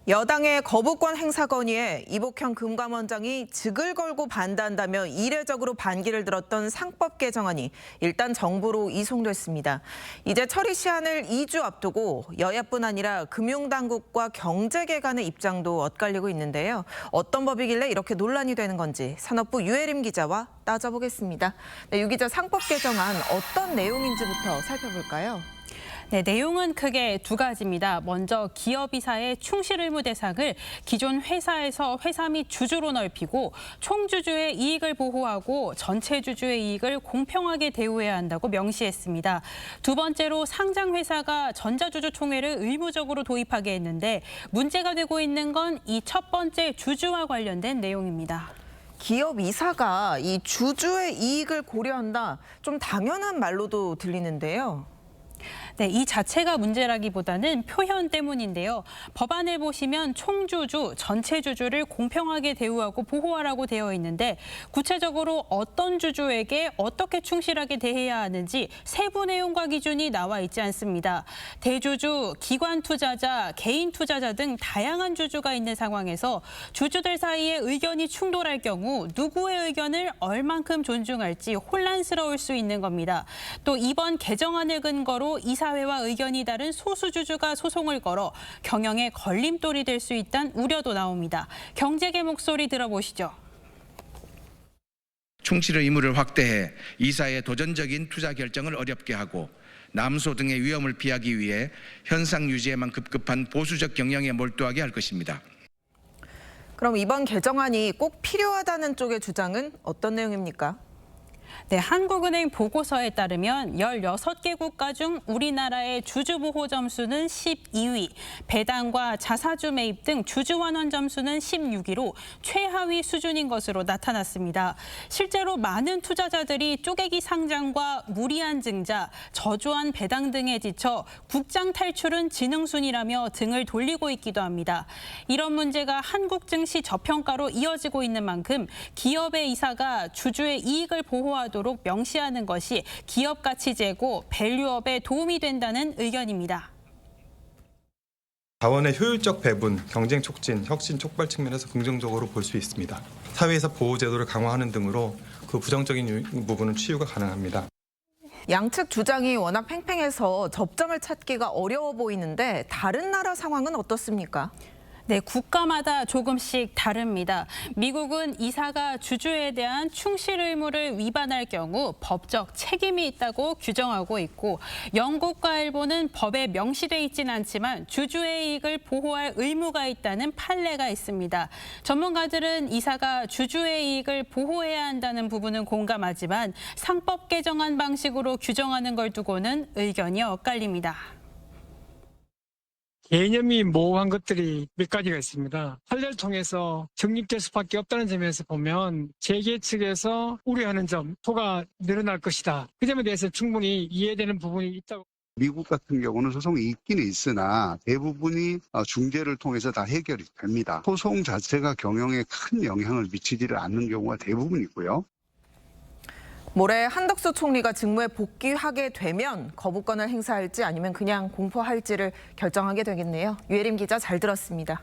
여당의 거부권 행사 건의에 이복형 금감원장이 직을 걸고 반대한다며 이례적으로 반기를 들었던 상법 개정안이 일단 정부로 이송됐습니다. 이제 처리 시한을 2주 앞두고 여야뿐 아니라 금융당국과 경제계간의 입장도 엇갈리고 있는데요. 어떤 법이길래 이렇게 논란이 되는 건지 산업부 유혜림 기자와 따져보겠습니다. 네, 유 기자, 상법 개정안 어떤 내용인지부터 살펴볼까요? 네, 내용은 크게 두 가지입니다. 먼저 기업이사의 충실 의무 대상을 기존 회사에서 회사 및 주주로 넓히고 총주주의 이익을 보호하고 전체 주주의 이익을 공평하게 대우해야 한다고 명시했습니다. 두 번째로 상장회사가 전자주주총회를 의무적으로 도입하게 했는데 문제가 되고 있는 건 이 첫 번째 주주와 관련된 내용입니다. 기업 이사가 이 주주의 이익을 고려한다, 좀 당연한 말로도 들리는데요. 네, 이 자체가 문제라기보다는 표현 때문인데요. 법안을 보시면 총주주, 전체 주주를 공평하게 대우하고 보호하라고 되어 있는데 구체적으로 어떤 주주에게 어떻게 충실하게 대해야 하는지 세부 내용과 기준이 나와 있지 않습니다. 대주주, 기관 투자자, 개인 투자자 등 다양한 주주가 있는 상황에서 주주들 사이에 의견이 충돌할 경우 누구의 의견을 얼만큼 존중할지 혼란스러울 수 있는 겁니다. 또 이번 개정안을 근거로 이사회와 의견이 다른 소수주주가 소송을 걸어 경영에 걸림돌이 될 수 있다는 우려도 나옵니다. 경제계 목소리 들어보시죠. 충실의 의무를 확대해 이사의 도전적인 투자 결정을 어렵게 하고 남소 등의 위험을 피하기 위해 현상 유지에만 급급한 보수적 경영에 몰두하게 할 것입니다. 그럼 이번 개정안이 꼭 필요하다는 쪽의 주장은 어떤 내용입니까? 네, 한국은행 보고서에 따르면 16개 국가 중 우리나라의 주주보호 점수는 12위, 배당과 자사주 매입 등 주주환원 점수는 16위로 최하위 수준인 것으로 나타났습니다. 실제로 많은 투자자들이 쪼개기 상장과 무리한 증자, 저조한 배당 등에 지쳐 국장 탈출은 지능순이라며 등을 돌리고 있기도 합니다. 이런 문제가 한국 증시 저평가로 이어지고 있는 만큼 기업의 이사가 주주의 이익을 보호하도록 명시하는 것이 기업 가치 제고, 밸류업에 도움이 된다는 의견입니다. 자원의 효율적 배분, 경쟁 촉진, 혁신 촉발 측면에서 긍정적으로 볼 수 있습니다. 사회이사 보호 제도를 강화하는 등으로 그 부정적인 부분은 치유가 가능합니다. 양측 주장이 워낙 팽팽해서 접점을 찾기가 어려워 보이는데 다른 나라 상황은 어떻습니까? 네, 국가마다 조금씩 다릅니다. 미국은 이사가 주주에 대한 충실 의무를 위반할 경우 법적 책임이 있다고 규정하고 있고 영국과 일본은 법에 명시돼 있진 않지만 주주의 이익을 보호할 의무가 있다는 판례가 있습니다. 전문가들은 이사가 주주의 이익을 보호해야 한다는 부분은 공감하지만 상법 개정안 방식으로 규정하는 걸 두고는 의견이 엇갈립니다. 개념이 모호한 것들이 몇 가지가 있습니다. 판례를 통해서 정립될 수밖에 없다는 점에서 보면 재계 측에서 우려하는 점, 토가 늘어날 것이다. 그 점에 대해서 충분히 이해되는 부분이 있다고. 미국 같은 경우는 소송이 있기는 있으나 대부분이 중재를 통해서 다 해결이 됩니다. 소송 자체가 경영에 큰 영향을 미치지를 않는 경우가 대부분이고요. 모레 한덕수 총리가 직무에 복귀하게 되면 거부권을 행사할지 아니면 그냥 공포할지를 결정하게 되겠네요. 유혜림 기자, 잘 들었습니다.